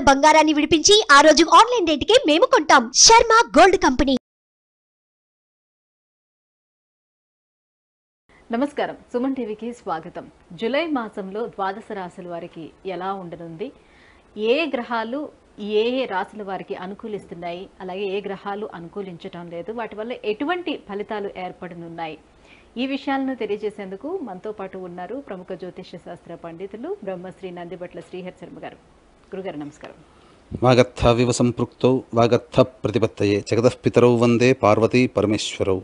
బంగారాన్ని విడిపించి ఆ రోజు ఆన్లైన్ రేటుకే మేము కొంటాం. Sharma gold company. నమస్కారం, సుమన్ టీవీకి స్వాగతం. జూలై మాసంలో ద్వాదశ రాశుల వారికి ఎలా ఉండనుంది, ఏ గ్రహాలు ఏ ఏ రాశుల వారికి అనుకూలిస్తున్నాయి, అలాగే ఏ గ్రహాలు అనుకూలించటం లేదు, వాటి వల్ల ఎటువంటి ఫలితాలు ఏర్పడనున్నాయి, ఈ విషయాలను తెలియజేసేందుకు మనతో పాటు ఉన్నారు ప్రముఖ జ్యోతిష్య శాస్త్ర పండితులు బ్రహ్మశ్రీ నందిబట్ల శ్రీహరి శర్మ గారు. గురుగారు నమస్కారం. వాగర్థ వివ సంపృక్తౌ వాగర్థ ప్రతిపత్తయే జగతః పితరౌ వందే పార్వతీ పరమేశ్వరౌ.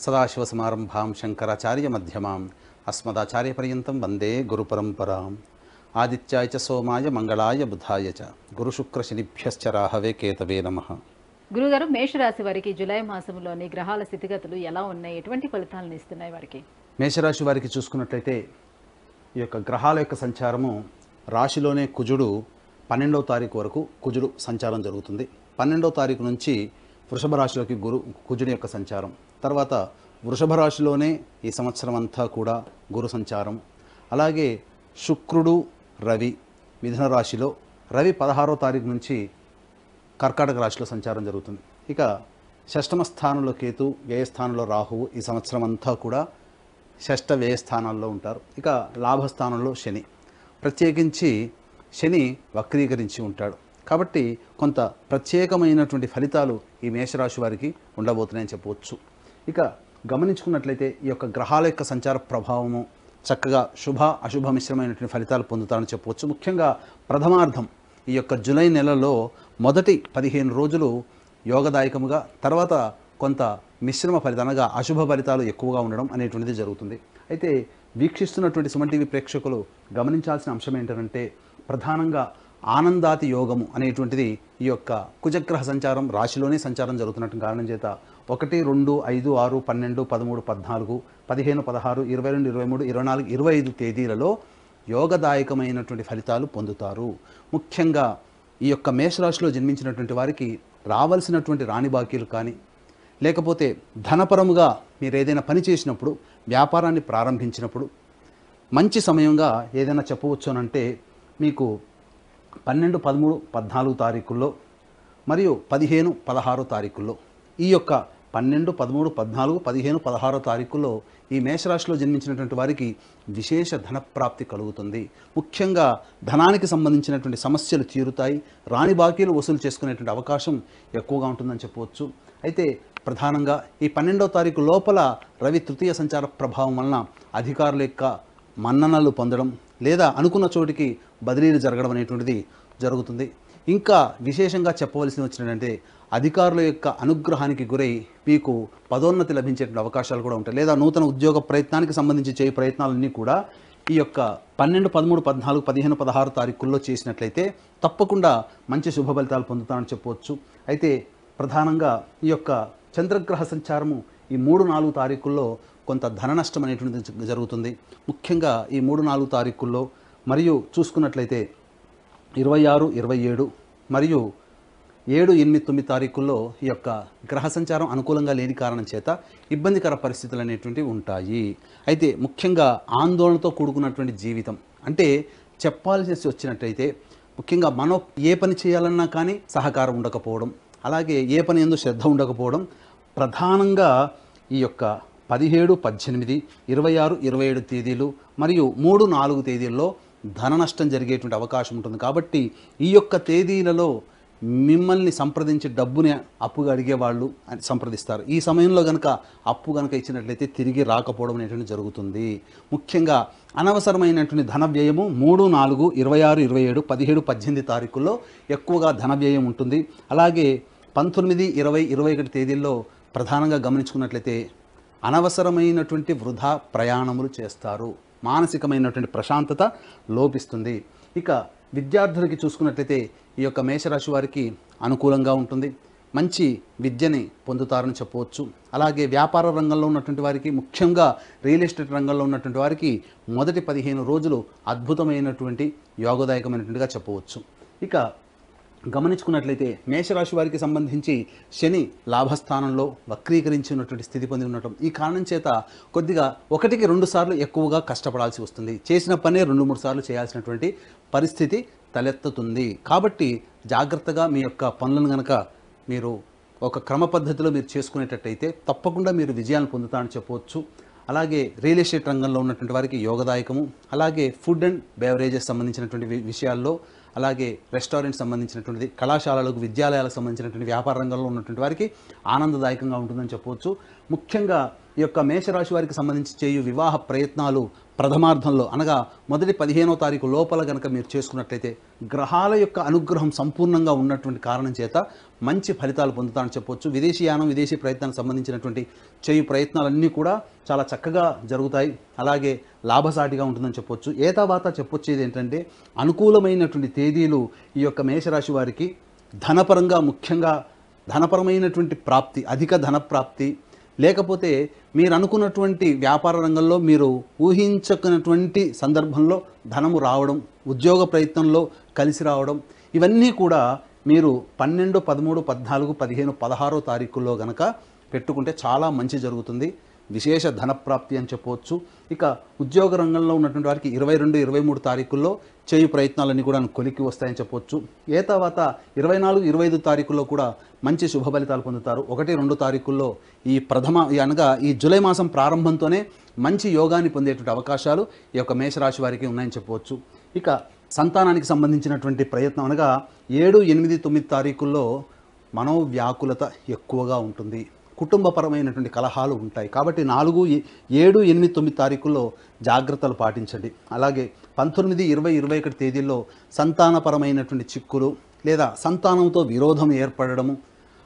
సదాశివసమారంభాం శంకరాచార్య మధ్యమాం అస్మదాచార్య పర్యంతం వందే గురుపరంపరాం. ఆదిత్యాయ చ సోమాయ మంగళాయ బుధాయ చ గురుశుక్రశనిభ్యశ్చ రాహవే కేతవే నమః. గురుగారు, మేషరాశి వారికి జూలై మాసంలోని గ్రహాల స్థితిగతులు ఎలా ఉన్నాయి, ఎటువంటి ఫలితాలను ఇస్తున్నాయి వారికి? మేషరాశి వారికి చూసుకున్నట్లయితే ఈ యొక్క గ్రహాల యొక్క సంచారము రాశిలోనే కుజుడు 12వ తారీఖు వరకు కుజుడు సంచారం జరుగుతుంది. 12వ తారీఖు నుంచి వృషభ రాశిలోకి కుజుడి యొక్క సంచారం, తర్వాత వృషభ రాశిలోనే ఈ సంవత్సరం అంతా కూడా గురు సంచారం. అలాగే శుక్రుడు రవి మిథున రాశిలో, రవి 16వ తారీఖు నుంచి కర్కాటక రాశిలో సంచారం జరుగుతుంది. ఇక షష్టమ స్థానంలో కేతు, వ్యయస్థానంలో రాహువు ఈ సంవత్సరం అంతా కూడా షష్ట వ్యయ స్థానాల్లో ఉంటారు. ఇక లాభస్థానంలో శని, ప్రత్యేకించి శని వక్రీకరించి ఉంటాడు. కాబట్టి కొంత ప్రత్యేకమైనటువంటి ఫలితాలు ఈ మేషరాశి వారికి ఉండబోతున్నాయని చెప్పవచ్చు. ఇక గమనించుకున్నట్లయితే ఈ యొక్క గ్రహాల యొక్క సంచార ప్రభావము చక్కగా శుభ అశుభ మిశ్రమైనటువంటి ఫలితాలు పొందుతారని చెప్పవచ్చు. ముఖ్యంగా ప్రథమార్థం ఈ యొక్క జూలై నెలలో మొదటి 15 రోజులు యోగదాయకముగా, తర్వాత కొంత మిశ్రమ ఫలితాలు అనగా అశుభ ఫలితాలు ఎక్కువగా ఉండడం అనేటువంటిది జరుగుతుంది. అయితే వీక్షిస్తున్నటువంటి సుమన్ టీవీ ప్రేక్షకులు గమనించాల్సిన అంశం ఏంటంటే, ప్రధానంగా ఆనందాతి యోగము అనేటువంటిది ఈ యొక్క కుజగ్రహ సంచారం రాశిలోనే సంచారం జరుగుతున్నటువంటి కారణం చేత 1, 2, 5, 6, 12, 13, 14, 15, 16, 22, 23, 24, 25 తేదీలలో యోగదాయకమైనటువంటి ఫలితాలు పొందుతారు. ముఖ్యంగా ఈ యొక్క మేషరాశిలో జన్మించినటువంటి వారికి రావాల్సినటువంటి రాణి బాకీలు కానీ, లేకపోతే ధనపరముగా మీరు ఏదైనా పని చేసినప్పుడు, వ్యాపారాన్ని ప్రారంభించినప్పుడు మంచి సమయంగా ఏదైనా చెప్పవచ్చు అనంటే మీకు 12, 13, 14 తారీఖుల్లో మరియు 15, 16 తారీఖుల్లో, ఈ యొక్క 12, 13, 14, 15, 16 తారీఖుల్లో ఈ మేషరాశిలో జన్మించినటువంటి వారికి విశేష ధనప్రాప్తి కలుగుతుంది. ముఖ్యంగా ధనానికి సంబంధించినటువంటి సమస్యలు తీరుతాయి, రాణి బాకీలు వసూలు చేసుకునేటువంటి అవకాశం ఎక్కువగా ఉంటుందని చెప్పవచ్చు. అయితే ప్రధానంగా ఈ 12వ తారీఖు లోపల రవి తృతీయ సంచార ప్రభావం వలన అధికారుల యొక్క మన్ననలు పొందడం, లేదా అనుకున్న చోటికి బదిలీలు జరగడం అనేటువంటిది జరుగుతుంది. ఇంకా విశేషంగా చెప్పవలసి వచ్చినట్టే అధికారుల యొక్క అనుగ్రహానికి గురై మీకు పదోన్నతి లభించేటువంటి అవకాశాలు కూడా ఉంటాయి, లేదా నూతన ఉద్యోగ ప్రయత్నానికి సంబంధించి చేయ ప్రయత్నాలన్నీ కూడా ఈ యొక్క 12, 13, 14, 15, 16 తారీఖుల్లో చేసినట్లయితే తప్పకుండా మంచి శుభ ఫలితాలు పొందుతామని చెప్పవచ్చు. అయితే ప్రధానంగా ఈ యొక్క చంద్రగ్రహ సంచారము ఈ 3, 4 తారీఖుల్లో కొంత ధన నష్టం అనేటువంటిది జరుగుతుంది. ముఖ్యంగా ఈ 3, 4 తారీఖుల్లో మరియు చూసుకున్నట్లయితే 26, 27 మరియు 7, 8, 9 తారీఖుల్లో ఈ యొక్క గ్రహ సంచారం అనుకూలంగా లేని కారణం చేత ఇబ్బందికర పరిస్థితులు అనేటువంటివి ఉంటాయి. అయితే ముఖ్యంగా ఆందోళనతో కూడుకున్నటువంటి జీవితం, అంటే చెప్పాల్సి వచ్చినట్టయితే ముఖ్యంగా మనం ఏ పని చేయాలన్నా కానీ సహకారం ఉండకపోవడం, అలాగే ఏ పని యందు శ్రద్ధ ఉండకపోవడం, ప్రధానంగా ఈ యొక్క 17, 18, 26, 27 తేదీలు మరియు 3, 4 తేదీల్లో ధన నష్టం జరిగేటువంటి అవకాశం ఉంటుంది. కాబట్టి ఈ యొక్క తేదీలలో మిమ్మల్ని సంప్రదించి డబ్బుని అప్పుగా అడిగేవాళ్ళు సంప్రదిస్తారు. ఈ సమయంలో కనుక అప్పు కనుక ఇచ్చినట్లయితే తిరిగి రాకపోవడం అనేటువంటి జరుగుతుంది. ముఖ్యంగా అనవసరమైనటువంటి ధన వ్యయము 3, 4, 26, 27, 17, 18 తారీఖుల్లో ఎక్కువగా ధన వ్యయం ఉంటుంది. అలాగే 19, 20, 21 తేదీల్లో ప్రధానంగా గమనించుకున్నట్లయితే అనవసరమైనటువంటి వృధా ప్రయాణములు చేస్తారు, మానసికమైనటువంటి ప్రశాంతత లోపిస్తుంది. ఇక విద్యార్థులకి చూసుకున్నట్లయితే ఈ యొక్క మేషరాశి వారికి అనుకూలంగా ఉంటుంది, మంచి విద్యని పొందుతారని చెప్పవచ్చు. అలాగే వ్యాపార రంగంలో ఉన్నటువంటి వారికి, ముఖ్యంగా రియల్ ఎస్టేట్ రంగంలో ఉన్నటువంటి వారికి మొదటి 15 రోజులు అద్భుతమైనటువంటి యోగదాయకమైనటువంటిగా చెప్పవచ్చు. ఇక గమనించుకున్నట్లయితే మేషరాశి వారికి సంబంధించి శని లాభస్థానంలో వక్రీకరించినటువంటి స్థితి పొంది ఉండటం, ఈ కారణం చేత కొద్దిగా 1కి 2 సార్లు ఎక్కువగా కష్టపడాల్సి వస్తుంది. చేసిన పనే 2-3 సార్లు చేయాల్సినటువంటి పరిస్థితి తలెత్తుతుంది. కాబట్టి జాగ్రత్తగా మీ యొక్క పనులను కనుక మీరు ఒక క్రమ పద్ధతిలో మీరు చేసుకునేటట్టయితే తప్పకుండా మీరు విజయాలను పొందుతారని చెప్పవచ్చు. అలాగే రియల్ ఎస్టేట్ రంగంలో ఉన్నటువంటి వారికి యోగదాయకము, అలాగే ఫుడ్ అండ్ బెవరేజెస్ సంబంధించినటువంటి విషయాల్లో, అలాగే రెస్టారెంట్ సంబంధించినటువంటిది, కళాశాలలకు విద్యాలయాలకు సంబంధించినటువంటి వ్యాపార రంగంలో ఉన్నటువంటి వారికి ఆనందదాయకంగా ఉంటుందని చెప్పవచ్చు. ముఖ్యంగా ఈ యొక్క మేషరాశి వారికి సంబంధించి చేయు వివాహ ప్రయత్నాలు ప్రథమార్థంలో అనగా మొదటి 15వ తారీఖు లోపల కనుక మీరు చేసుకున్నట్లయితే గ్రహాల యొక్క అనుగ్రహం సంపూర్ణంగా ఉన్నటువంటి కారణం చేత మంచి ఫలితాలు పొందుతారని చెప్పవచ్చు. విదేశీయానం, విదేశీ ప్రయత్నానికి సంబంధించినటువంటి చేయు ప్రయత్నాలన్నీ కూడా చాలా చక్కగా జరుగుతాయి. అలాగే లాభసాటిగా ఉంటుందని చెప్పొచ్చు. ఏతావాత చెప్పొచ్చేది ఏంటంటే అనుకూలమైనటువంటి తేదీలు ఈ యొక్క మేషరాశి వారికి ధనపరంగా, ముఖ్యంగా ధనపరమైనటువంటి ప్రాప్తి, అధిక ధన ప్రాప్తి, లేకపోతే మీరు అనుకున్నటువంటి వ్యాపార రంగంలో మీరు ఊహించకున్నటువంటి సందర్భంలో ధనము రావడం, ఉద్యోగ ప్రయత్నంలో కలిసి రావడం, ఇవన్నీ కూడా మీరు 12, 13, 14, 15, 16 తారీఖుల్లో గనక పెట్టుకుంటే చాలా మంచి జరుగుతుంది. విశేష ధనప్రాప్తి అని చెప్పవచ్చు. ఇక ఉద్యోగ రంగంలో ఉన్నటువంటి వారికి 22, 23 తారీఖుల్లో చేయు ప్రయత్నాలన్నీ కూడా కొలిక్కి వస్తాయని చెప్పవచ్చు. తర్వాత 24, 25 తారీఖుల్లో కూడా మంచి శుభ ఫలితాలు పొందుతారు. 1, 2 తారీఖుల్లో అనగా ఈ జూలై మాసం ప్రారంభంతోనే మంచి యోగాన్ని పొందేటువంటి అవకాశాలు ఈ యొక్క మేషరాశి వారికి ఉన్నాయని చెప్పవచ్చు. ఇక సంతానానికి సంబంధించినటువంటి ప్రయత్నం అనగా 7, 8, 9 తారీఖుల్లో మనోవ్యాకులత ఎక్కువగా ఉంటుంది. కుటుంబపరమైనటువంటి కలహాలు ఉంటాయి. కాబట్టి 4, 7, 8, 9 తారీఖుల్లో జాగ్రత్తలు పాటించండి. అలాగే 19, 20, 21 తేదీల్లో సంతానపరమైనటువంటి చిక్కులు లేదా సంతానంతో విరోధం ఏర్పడము,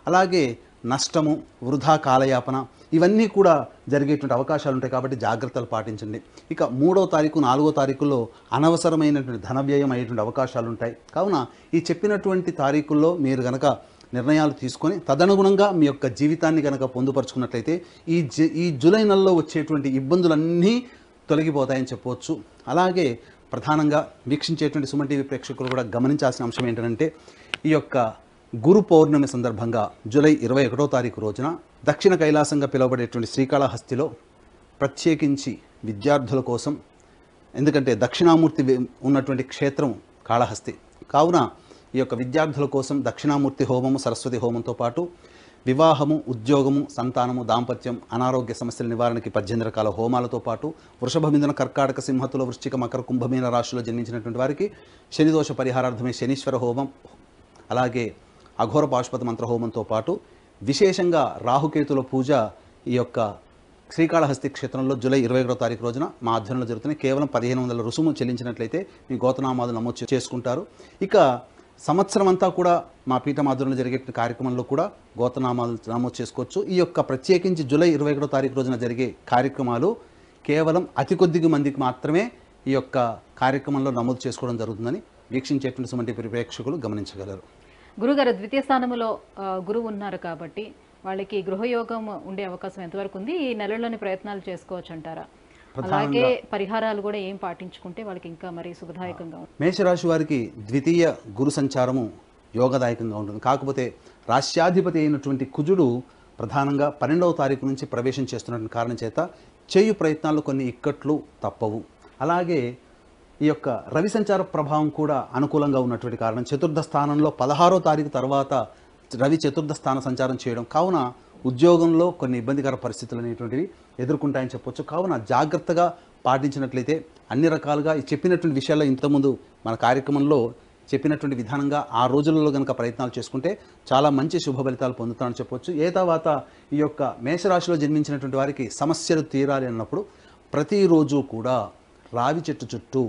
అలాగే నష్టము, వృధా కాలయాపన, ఇవన్నీ కూడా జరిగేటువంటి అవకాశాలు ఉంటాయి. కాబట్టి జాగ్రత్తలు పాటించండి. ఇక 3వ తారీఖు, 4వ తారీఖుల్లో అనవసరమైనటువంటి ధన వ్యయం అయ్యేటువంటి అవకాశాలు ఉంటాయి. కావున ఈ చెప్పినటువంటి తారీఖుల్లో మీరు గనక నిర్ణయాలు తీసుకొని తదనుగుణంగా మీ యొక్క జీవితాన్ని కనుక పొందుపరుచుకున్నట్లయితే ఈ జూలై నెలలో వచ్చేటువంటి ఇబ్బందులన్నీ తొలగిపోతాయని చెప్పవచ్చు. అలాగే ప్రధానంగా వీక్షించేటువంటి సుమన్ టీవీ ప్రేక్షకులు కూడా గమనించాల్సిన అంశం ఏంటంటే ఈ యొక్క గురు పౌర్ణమి సందర్భంగా జూలై 21వ తారీఖు రోజున దక్షిణ కైలాసంగా పిలువబడేటువంటి శ్రీకాళహస్తిలో ప్రత్యేకించి విద్యార్థుల కోసం, ఎందుకంటే దక్షిణామూర్తి ఉన్నటువంటి క్షేత్రం కాళహస్తి కావున ఈ యొక్క విద్యార్థుల కోసం దక్షిణామూర్తి హోమము, సరస్వతి హోమంతో పాటు వివాహము, ఉద్యోగము, సంతానము, దాంపత్యం, అనారోగ్య సమస్యల నివారణకి 18 రకాల హోమాలతో పాటు వృషభ, మిథున, కర్కాటక, సింహతుల, వృశ్చిక, మకర, కుంభమీన రాశిలో జన్మించినటువంటి వారికి శనిదోష పరిహారార్థమే శనీశ్వర హోమం, అలాగే అఘోర పాశుపత మంత్ర హోమంతో పాటు విశేషంగా రాహుకేతుల పూజ ఈ యొక్క శ్రీకాళహస్తి క్షేత్రంలో జూలై 21వ తారీఖు రోజున మా ఆధ్వర్యంలో జరుగుతున్నాయి. కేవలం 1500 రుసుము చెల్లించినట్లయితే మీ గోతనామాలు నమోదు చేసుకుంటారు. ఇక సంవత్సరం అంతా కూడా మా పీఠం ఆధ్వర్యంలో జరిగే కార్యక్రమంలో కూడా గోతనామాలు నమోదు చేసుకోవచ్చు. ఈ యొక్క ప్రత్యేకించి జూలై 21వ తారీఖు రోజున జరిగే కార్యక్రమాలు కేవలం అతి కొద్ది మందికి మాత్రమే ఈ యొక్క కార్యక్రమంలో నమోదు చేసుకోవడం జరుగుతుందని వీక్షించేటువంటి సుమన్ టీవీ ప్రేక్షకులు గమనించగలరు. గురుగారు ద్వితీయ స్థానంలో గురువు ఉన్నారు కాబట్టి వాళ్ళకి గృహయోగం ఉండే అవకాశం ఎంతవరకు ఉంది? ఈ నెలలోని ప్రయత్నాలు చేసుకోవచ్చు అంటారా? అలాగే పరిహారాలు కూడా ఏం పాటించుకుంటే వాళ్ళకి ఇంకా మరి శుభదాయకంగా ఉంటుంది? మేషరాశి వారికి ద్వితీయ గురు సంచారము యోగదాయకంగా ఉంటుంది. కాకపోతే రాశ్యాధిపతి అయినటువంటి కుజుడు ప్రధానంగా 12వ తారీఖు నుంచి ప్రవేశం చేస్తున్నటువంటి కారణం చేత చేయు ప్రయత్నాల్లో కొన్ని ఇక్కట్లు తప్పవు. అలాగే ఈ యొక్క రవి సంచార ప్రభావం కూడా అనుకూలంగా ఉన్నటువంటి కారణం, చతుర్థ స్థానంలో 16వ తారీఖు తర్వాత రవి చతుర్థ స్థాన సంచారం చేయడం కావున ఉద్యోగంలో కొన్ని ఇబ్బందికర పరిస్థితులు అనేటువంటివి ఎదుర్కొంటాయని చెప్పొచ్చు. కావున జాగ్రత్తగా పాటించినట్లయితే అన్ని రకాలుగా చెప్పినటువంటి విషయాల్లో ఇంతకుముందు మన కార్యక్రమంలో చెప్పినటువంటి విధానంగా ఆ రోజులలో కనుక ప్రయత్నాలు చేసుకుంటే చాలా మంచి శుభ ఫలితాలు పొందుతామని చెప్పొచ్చు. తర్వాత ఈ యొక్క మేషరాశిలో జన్మించినటువంటి వారికి సమస్యలు తీరాలి అన్నప్పుడు ప్రతిరోజు కూడా రావి చెట్టు చుట్టూ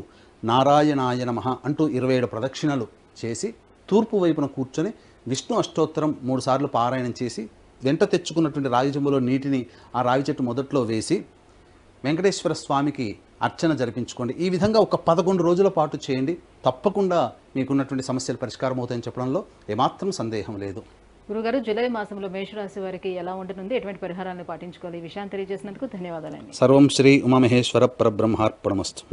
నారాయణాయ నమః అంటూ 27 ప్రదక్షిణలు చేసి తూర్పు వైపున కూర్చొని విష్ణు అష్టోత్తరం 3 సార్లు పారాయణం చేసి వెంట తెచ్చుకున్నటువంటి రాగి చెంబులో నీటిని ఆ రావి చెట్టు మొదట్లో వేసి వెంకటేశ్వర స్వామికి అర్చన జరిపించుకోండి. ఈ విధంగా ఒక 11 రోజుల పాటు చేయండి. తప్పకుండా మీకున్నటువంటి సమస్యలు పరిష్కారం అవుతాయని చెప్పడంలో ఏమాత్రం సందేహం లేదు. గురుగారు, జూలై మాసంలో మేషరాశి వారికి ఎలా ఉండనుంది, ఎటువంటి పరిహారాన్ని పాటించుకోవాలి, ఈ విషయాన్ని తెలియజేసినందుకు ధన్యవాదాలండి. సర్వం శ్రీ ఉమామహేశ్వర పరబ్రహ్మార్పణమస్తు.